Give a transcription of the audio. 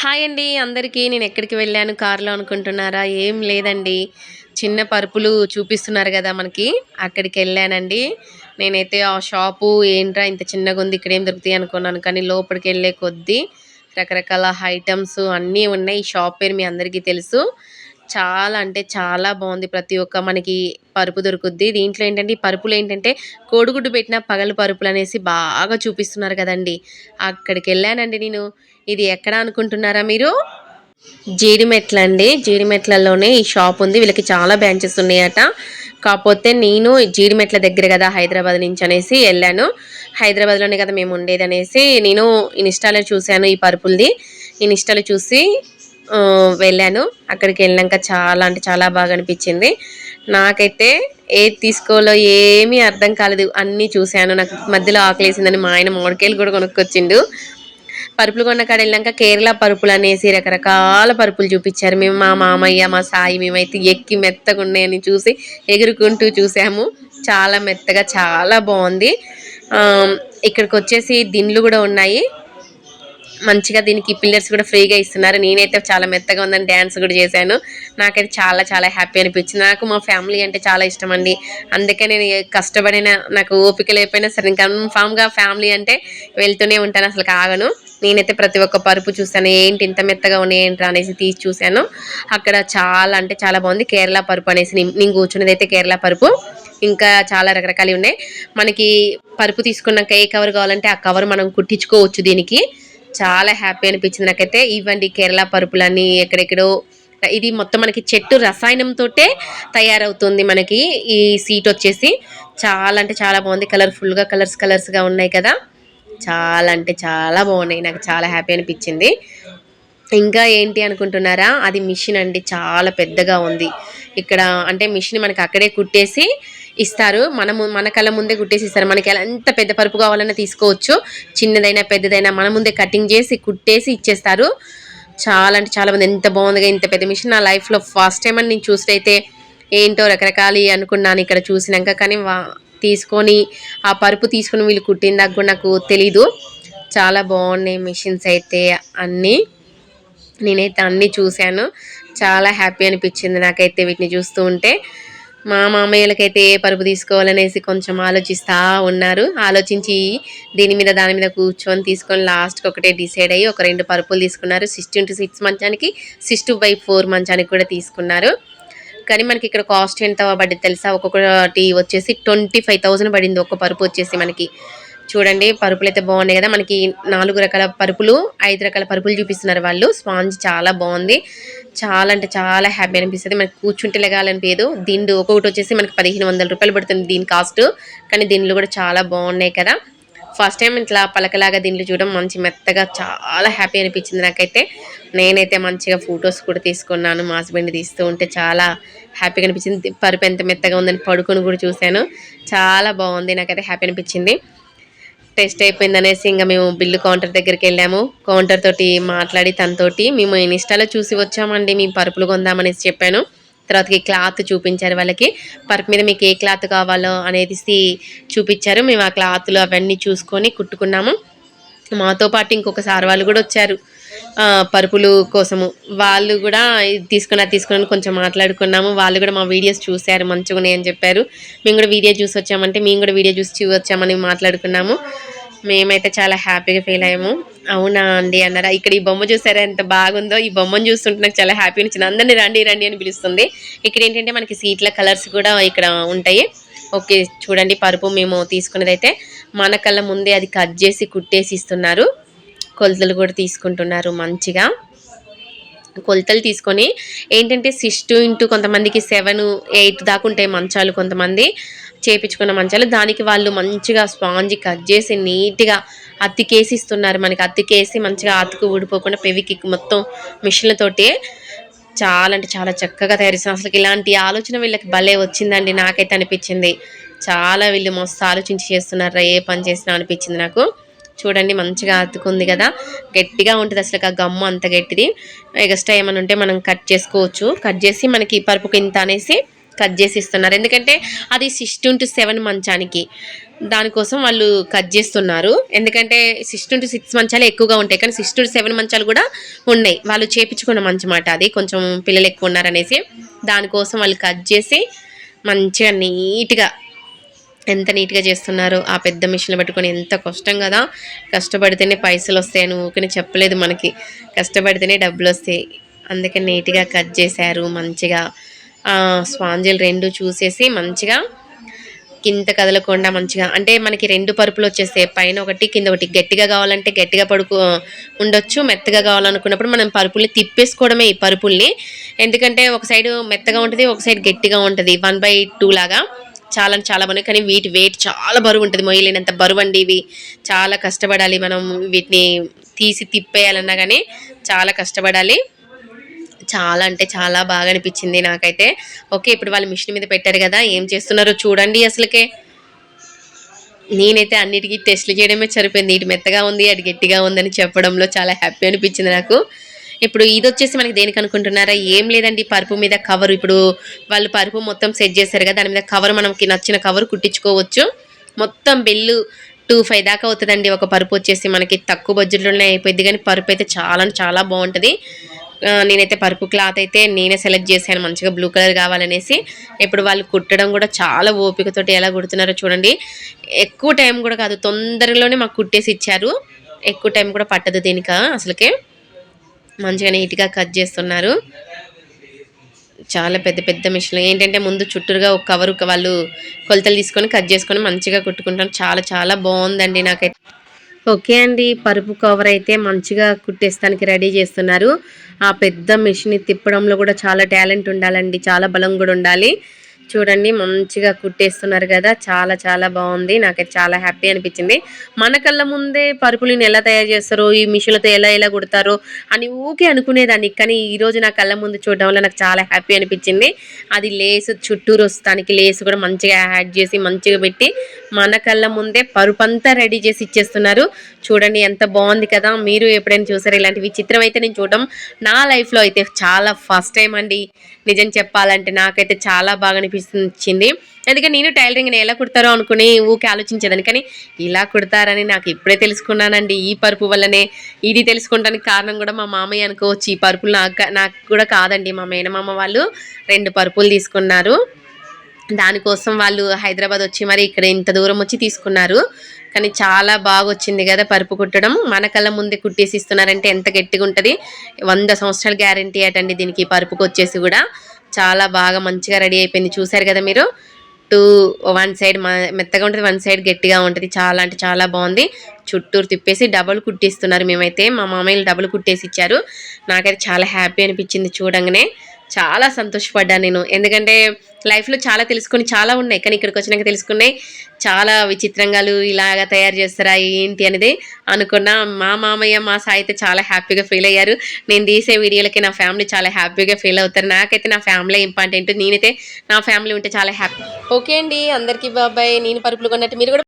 Hi అండి అందరికీ. నేను ఎక్కడికి వెళ్ళాను కార్లో అనుకుంటున్నారా? ఏం లేదండి. చిన్న పరుపులు చూపిస్తున్నారు కదా మనకి, అక్కడికి వెళ్ళానండి. నేనైతే ఆ షాపు ఏంట్రా ఇంత చిన్నగా ఉంది, ఇక్కడ ఏం దొరుకుతాయి అనుకున్నాను. కానీ లోపలికి వెళ్ళే కొద్దీ రకరకాల ఐటమ్స్ అన్నీ ఉన్నాయి. ఈ షాప్ పేరు మీ అందరికీ తెలుసు. చాలా అంటే చాలా బాగుంది. ప్రతి ఒక్క మనకి పరుపు దొరుకుద్ది. దీంట్లో ఏంటంటే ఈ పరుపులు ఏంటంటే కోడిగుడ్డు పెట్టిన పగలు పరుపులు అనేసి బాగా చూపిస్తున్నారు కదండి. అక్కడికి వెళ్ళానండి నేను. ఇది ఎక్కడ అనుకుంటున్నారా మీరు? జీడిమెట్ల అండి. జీడిమెట్లలోనే ఈ షాప్ ఉంది. వీళ్ళకి చాలా బ్రాంచెస్ ఉన్నాయట. కాకపోతే నేను జీడిమెట్ల దగ్గర కదా హైదరాబాద్ నుంచి అనేసి వెళ్ళాను. హైదరాబాద్లోనే కదా మేము ఉండేది అనేసి నేను ఇన్స్టాలో చూశాను ఈ పరుపులది. ఇన్స్టాలో చూసి వెళ్ళాను. అక్కడికి వెళ్ళాక చాలా అంటే చాలా బాగా అనిపించింది. నాకైతే ఏది తీసుకోవాలో ఏమీ అర్థం కాలేదు. అన్నీ చూశాను. నాకు మధ్యలో ఆకలేసిందని మా ఆయన మామిడికాయలు కూడా కొనుక్కొచ్చిండు. పరుపులు కొన్న కాడ వెళ్ళాక కేరళ పరుపులు అనేసి రకరకాల పరుపులు చూపించారు. మేము మా మామయ్య మా సాయి మేమైతే ఎక్కి మెత్తగా ఉన్నాయని చూసి ఎగురుకుంటూ చూసాము. చాలా మెత్తగా చాలా బాగుంది. ఇక్కడికి వచ్చేసి దిండ్లు కూడా ఉన్నాయి. మంచిగా దీనికి పిల్లర్స్ కూడా ఫ్రీగా ఇస్తున్నారు. నేనైతే చాలా మెత్తగా ఉందని డ్యాన్స్ కూడా చేశాను. నాకైతే చాలా చాలా హ్యాపీ అనిపించింది. నాకు మా ఫ్యామిలీ అంటే చాలా ఇష్టం అండి. అందుకే నేను కష్టపడిన నాకు ఓపిక లేకపోయినా సరే కన్ఫామ్గా ఫ్యామిలీ అంటే వెళ్తూనే ఉంటాను, అసలు కాగను. నేనైతే ప్రతి ఒక్క పరుపు చూసాను. ఏంటి ఇంత మెత్తగా ఉన్నాయి ఏంటి అనేసి తీసి చూశాను. అక్కడ చాలా అంటే చాలా బాగుంది. కేరళ పరుపు అనేసి నేను కూర్చున్నది అయితే కేరళ పరుపు. ఇంకా చాలా రకరకాలు ఉన్నాయి. మనకి పరుపు తీసుకున్నాక ఏ కవర్ కావాలంటే ఆ కవర్ మనం కుట్టించుకోవచ్చు. దీనికి చాలా హ్యాపీ అనిపించింది నాకైతే. ఇవ్వండి కేరళ పరుపులన్నీ ఎక్కడెక్కడో. ఇది మొత్తం మనకి చెట్టు రసాయనంతో తయారవుతుంది. మనకి ఈ సీట్ వచ్చేసి చాలా అంటే చాలా బాగుంది. కలర్ఫుల్గా కలర్స్గా ఉన్నాయి కదా. చాలా అంటే చాలా బాగున్నాయి. నాకు చాలా హ్యాపీ అనిపించింది. ఇంకా ఏంటి అనుకుంటున్నారా? అది మిషన్ అండి. చాలా పెద్దగా ఉంది. ఇక్కడ అంటే మిషన్ మనకి అక్కడే కుట్టేసి ఇస్తారు. మన కళ్ళ ముందే కుట్టేసి ఇస్తారు. మనకి ఎంత పెద్ద పరుపు కావాలన్నా తీసుకోవచ్చు. చిన్నదైనా పెద్దదైనా మన ముందే కటింగ్ చేసి కుట్టేసి ఇచ్చేస్తారు. చాలా అంటే చాలా మంది ఎంత బాగుందిగా ఇంత పెద్ద మిషన్ నా లైఫ్లో ఫస్ట్ టైం అని నేను చూసినైతే ఏంటో రకరకాలు అనుకున్నాను ఇక్కడ చూసినాక. కానీ తీసుకొని ఆ పరుపు తీసుకొని వీళ్ళు కుట్టిందాక కూడా నాకు తెలీదు. చాలా బాగున్నాయి మిషన్స్ అయితే అన్నీ. నేనైతే అన్నీ చూశాను. చాలా హ్యాపీ అనిపించింది నాకైతే వీటిని చూస్తూ ఉంటే. మా మామయ్యలకైతే ఏ పరుపు తీసుకోవాలనేసి కొంచెం ఆలోచిస్తూ ఉన్నారు. ఆలోచించి దీని మీద దాని మీద కూర్చొని తీసుకొని లాస్ట్కి ఒకటే డిసైడ్ అయ్యి ఒక 2 పరుపులు తీసుకున్నారు. 6x6 మంచానికి 6x4 మంచానికి కూడా తీసుకున్నారు. కానీ మనకి ఇక్కడ కాస్ట్ ఎంత పడింది తెలుసా? ఒక్కొక్కటి వచ్చేసి 25,000 పడింది ఒక్క పరుపు వచ్చేసి మనకి. చూడండి పరుపులు అయితే బాగున్నాయి కదా. మనకి 4 రకాల పరుపులు 5 రకాల పరుపులు చూపిస్తున్నారు వాళ్ళు. స్పాంజ్ చాలా బాగుంది. చాలా అంటే చాలా హ్యాపీ అనిపిస్తుంది. మనకి కూర్చుంటే లెగాలనిపించదు. దిండు ఒక్కొక్కటి వచ్చేసి మనకి 1,500 రూపాయలు పడుతుంది దీని కాస్ట్. కానీ దిండ్లు కూడా చాలా బాగున్నాయి కదా. ఫస్ట్ టైం ఇట్లా పలకలాగా దిండ్లు చూడడం మంచి మెత్తగా చాలా హ్యాపీ అనిపించింది నాకైతే. నేనైతే మంచిగా ఫొటోస్ కూడా తీసుకున్నాను. మా హస్బెండ్ తీస్తూ ఉంటే చాలా హ్యాపీగా అనిపించింది. పరుపు ఎంత మెత్తగా ఉందని పడుకొని కూడా చూశాను. చాలా బాగుంది. నాకైతే హ్యాపీ అనిపించింది. టెస్ట్ అయిపోయింది అనేసి ఇంకా మేము బిల్లు కౌంటర్ దగ్గరికి వెళ్ళాము. కౌంటర్ తోటి మాట్లాడి తనతోటి మేము ఇన్స్టాలో చూసి వచ్చామండి, మేము పరుపులు కొందామనేసి చెప్పాను. తర్వాతకి క్లాత్ చూపించారు వాళ్ళకి. పరుపు మీద మీకు ఏ క్లాత్ కావాలో అనేది చూపించారు. మేము ఆ క్లాత్లు అవన్నీ చూసుకొని కుట్టుకున్నాము. మాతో పాటు ఇంకొక సార్ వాళ్ళు కూడా వచ్చారు పరుపులు కోసము. వాళ్ళు కూడా తీసుకుని కొంచెం మాట్లాడుకున్నాము. వాళ్ళు కూడా మా వీడియోస్ చూశారు, మంచిగా ఉన్నాయని చెప్పారు. మేము కూడా వీడియో చూసి వచ్చామంటే మేము కూడా వీడియో చూసి వచ్చామని మాట్లాడుకున్నాము. మేమైతే చాలా హ్యాపీగా ఫీల్ అయ్యాము. అవునా అండి అన్నారా? ఇక్కడ ఈ బొమ్మ చూసారా ఎంత బాగుందో? ఈ బొమ్మను చూస్తుంటే నాకు చాలా హ్యాపీ అనిపించింది. అందరినీ రండి రండి అని పిలుస్తుంది. ఇక్కడ ఏంటంటే మనకి సీట్ల కలర్స్ కూడా ఇక్కడ ఉంటాయి. ఓకే చూడండి పరుపు మేము తీసుకున్నదైతే మన కళ్ళ ముందే అది కట్ చేసి కుట్టేసి ఇస్తున్నారు. కొలతలు కూడా తీసుకుంటున్నారు. మంచిగా కొలతలు తీసుకొని ఏంటంటే 6 కొంతమందికి 7, 8 దాకా ఉంటాయి మంచాలు. కొంతమంది చేపించుకున్న మంచాలు దానికి వాళ్ళు మంచిగా స్పాంజ్ కట్ చేసి నీట్గా అతికేసి ఇస్తున్నారు. మనకి అతికేసి మంచిగా అతుకు ఊడిపోకుండా పెవికి మొత్తం మిషన్లతోటి చాలా అంటే చాలా చక్కగా తయారిస్తున్నారు. అసలు ఇలాంటి ఆలోచన వీళ్ళకి భలే వచ్చిందండి. నాకైతే అనిపించింది చాలా వీళ్ళు మస్తు ఆలోచించి చేస్తున్నారా ఏ పని చేసినా అనిపించింది నాకు. చూడండి మంచిగా అతుకుంది కదా. గట్టిగా ఉంటుంది అసలు ఆ గమ్ము అంత గట్టిది. ఎక్స్ట్రా ఏమైనా ఉంటే మనం కట్ చేసుకోవచ్చు. కట్ చేసి మనకి పరుపుకి ఇంత అనేసి కట్ చేసి ఇస్తున్నారు. ఎందుకంటే అది 6-7 మంచానికి, దానికోసం వాళ్ళు కట్ చేస్తున్నారు. ఎందుకంటే 6-6 మంచాలు ఎక్కువగా ఉంటాయి, కానీ 6-7 మంచాలు కూడా ఉన్నాయి. వాళ్ళు చేపించుకున్న మంచం మాట, అది కొంచెం పిల్లలు ఎక్కువ ఉన్నారనేసి దానికోసం వాళ్ళు కట్ చేసి మంచిగా నీట్గా, ఎంత నీట్గా చేస్తున్నారు. ఆ పెద్ద మిషన్లు పట్టుకొని, ఎంత కష్టం కదా, కష్టపడితేనే పైసలు వస్తాయని ఊరికనే చెప్పలేదు, మనకి కష్టపడితేనే డబ్బులు వస్తాయి. అందుకే నీట్గా కట్ చేశారు మంచిగా. స్పాంజీలు 2 చూసేసి మంచిగా కింద కదలకుండా మంచిగా, అంటే మనకి 2 పరుపులు వచ్చేస్తాయి, పైన ఒకటి కింద ఒకటి. గట్టిగా కావాలంటే గట్టిగా ఉండొచ్చు, మెత్తగా కావాలనుకున్నప్పుడు మనం పరుపుల్ని తిప్పేసుకోవడమే ఈ పరుపుల్ని. ఎందుకంటే ఒక సైడ్ మెత్తగా ఉంటుంది, ఒక సైడ్ గట్టిగా ఉంటుంది, 1/2 లాగా. చాలా చాలా బాగున్నాయి, కానీ వీటి వెయిట్ చాలా బరువు ఉంటుంది, మొయ్యలేనంత బరువు అండి ఇవి. చాలా కష్టపడాలి మనం వీటిని తీసి తిప్పేయాలన్నా కానీ చాలా కష్టపడాలి. చాలా అంటే చాలా బాగా అనిపించింది నాకైతే. ఓకే, ఇప్పుడు వాళ్ళు మిషన్ మీద పెట్టారు కదా, ఏం చేస్తున్నారో చూడండి. అసలుకే నేనైతే అన్నిటికీ టెస్ట్లు చేయడమే సరిపోయింది. ఇటు మెత్తగా ఉంది, అటు గట్టిగా ఉందని చెప్పడంలో చాలా హ్యాపీ అనిపించింది నాకు. ఇప్పుడు ఇది వచ్చేసి మనకి దేనికి అనుకుంటున్నారా, ఏం లేదండి, పరుపు మీద కవర్. ఇప్పుడు వాళ్ళు పరుపు మొత్తం సెట్ చేశారు కదా, దాని మీద కవర్, మనకి నచ్చిన కవర్ కుట్టించుకోవచ్చు. మొత్తం బిల్లు 2-5 దాకా అవుతుందండి ఒక పరుపు వచ్చేసి. మనకి తక్కువ బడ్జెట్లోనే అయిపోయింది, కానీ పరుపు అయితే చాలా చాలా బాగుంటుంది. నేనైతే పరుపు క్లాత్ అయితే నేనే సెలెక్ట్ చేశాను, మంచిగా బ్లూ కలర్ కావాలనేసి. ఇప్పుడు వాళ్ళు కుట్టడం కూడా చాలా ఓపికతోటి ఎలా కుడుతున్నారో చూడండి. ఎక్కువ టైం కూడా కాదు, తొందరలోనే మాకు కుట్టేసి ఇచ్చారు. ఎక్కువ టైం కూడా పట్టదు దీనికి అసలుకే. మంచిగా నీట్గా కట్ చేస్తున్నారు. చాలా పెద్ద పెద్ద మిషన్లు ఏంటంటే, ముందు చుట్టూరుగా ఒక కవర్ వాళ్ళు కొలతలు తీసుకొని కట్ చేసుకొని మంచిగా కుట్టుకుంటాను. చాలా చాలా బాగుందండి నాకైతే. ఓకే అండి, పరుపు కవర్ అయితే మంచిగా కుట్టేస్తానికి రెడీ చేస్తున్నారు. ఆ పెద్ద మిషన్ తిప్పడంలో కూడా చాలా టాలెంట్ ఉండాలండి, చాలా బలం కూడా ఉండాలి. చూడండి మంచిగా కుట్టేస్తున్నారు కదా, చాలా చాలా బాగుంది. నాకైతే చాలా హ్యాపీ అనిపించింది. మన కళ్ళ ముందే పరుపులను ఎలా తయారు చేస్తారో, ఈ మిషన్లతో ఎలా ఎలా కుడతారో అని ఊకే అనుకునేదాన్ని, కానీ ఈరోజు నా కళ్ళ ముందు చూడడం వల్ల నాకు చాలా హ్యాపీ అనిపించింది. అది లేసు చుట్టూరు వస్తానికి లేసు కూడా మంచిగా యాడ్ చేసి మంచిగా పెట్టి మన కళ్ళ ముందే పరుపంతా రెడీ చేసి ఇచ్చేస్తున్నారు. చూడండి ఎంత బాగుంది కదా. మీరు ఎప్పుడైనా చూసారు ఇలాంటివి? చిత్రం అయితే నేను చూడడం నా లైఫ్లో అయితే చాలా ఫస్ట్ టైం అండి. నిజం చెప్పాలంటే నాకైతే చాలా బాగా అనిపించింది. ఎందుకంటే నేను టైలరింగ్ ఎలా కుడతారో అనుకుని ఊకే ఆలోచించేదాన్ని, కానీ ఇలా కుడతారని నాకు ఇప్పుడే తెలుసుకున్నానండి. ఈ పరుపు వల్లనే. ఇది తెలుసుకోవడానికి కారణం కూడా మా మామయ్య అనుకోవచ్చు. ఈ పరుపులు నాకు కూడా కాదండి, మా మేనమామ వాళ్ళు 2 పరుపులు తీసుకున్నారు. దానికోసం వాళ్ళు హైదరాబాద్ వచ్చి మరి ఇక్కడ ఇంత దూరం వచ్చి తీసుకున్నారు. కానీ చాలా బాగా వచ్చింది కదా పరుపు కుట్టడం. మన కళ్ళ ముందే కుట్టేసి ఇస్తున్నారంటే ఎంత గట్టిగా ఉంటుంది. 100 సంవత్సరాల గ్యారంటీ అటండి దీనికి, పరుపుకి వచ్చేసి కూడా. చాలా బాగా మంచిగా రెడీ అయిపోయింది, చూసారు కదా మీరు. 1 సైడ్ మెత్తగా ఉంటుంది, 1 సైడ్ గట్టిగా ఉంటుంది. చాలా అంటే చాలా బాగుంది. చుట్టూరు తిప్పేసి డబుల్ కుట్టిస్తున్నారు. మేమైతే మా మామయ్యలు డబుల్ కుట్టేసి ఇచ్చారు. నాకైతే చాలా హ్యాపీ అనిపించింది చూడంగానే. చాలా సంతోషపడ్డాను నేను, ఎందుకంటే లైఫ్లో చాలా తెలుసుకొని చాలా ఉన్నాయి, కానీ ఇక్కడికి వచ్చినాక తెలుసుకున్నాయి. చాలా విచిత్రంగాలు ఇలాగ తయారు చేస్తారా ఏంటి అనేది అనుకున్నా. మా మామయ్య మా సాయి అయితే చాలా హ్యాపీగా ఫీల్ అయ్యారు. నేను తీసే వీడియోలకి నా ఫ్యామిలీ చాలా హ్యాపీగా ఫీల్ అవుతారు. నాకైతే నా ఫ్యామిలీ ఇంపార్టెంట్. నేనైతే నా ఫ్యామిలీ ఉంటే చాలా హ్యాపీ. ఓకే అండి, అందరికీ బాబాయ్. నేను పరుపులు కొన్నట్టు మీరు కూడా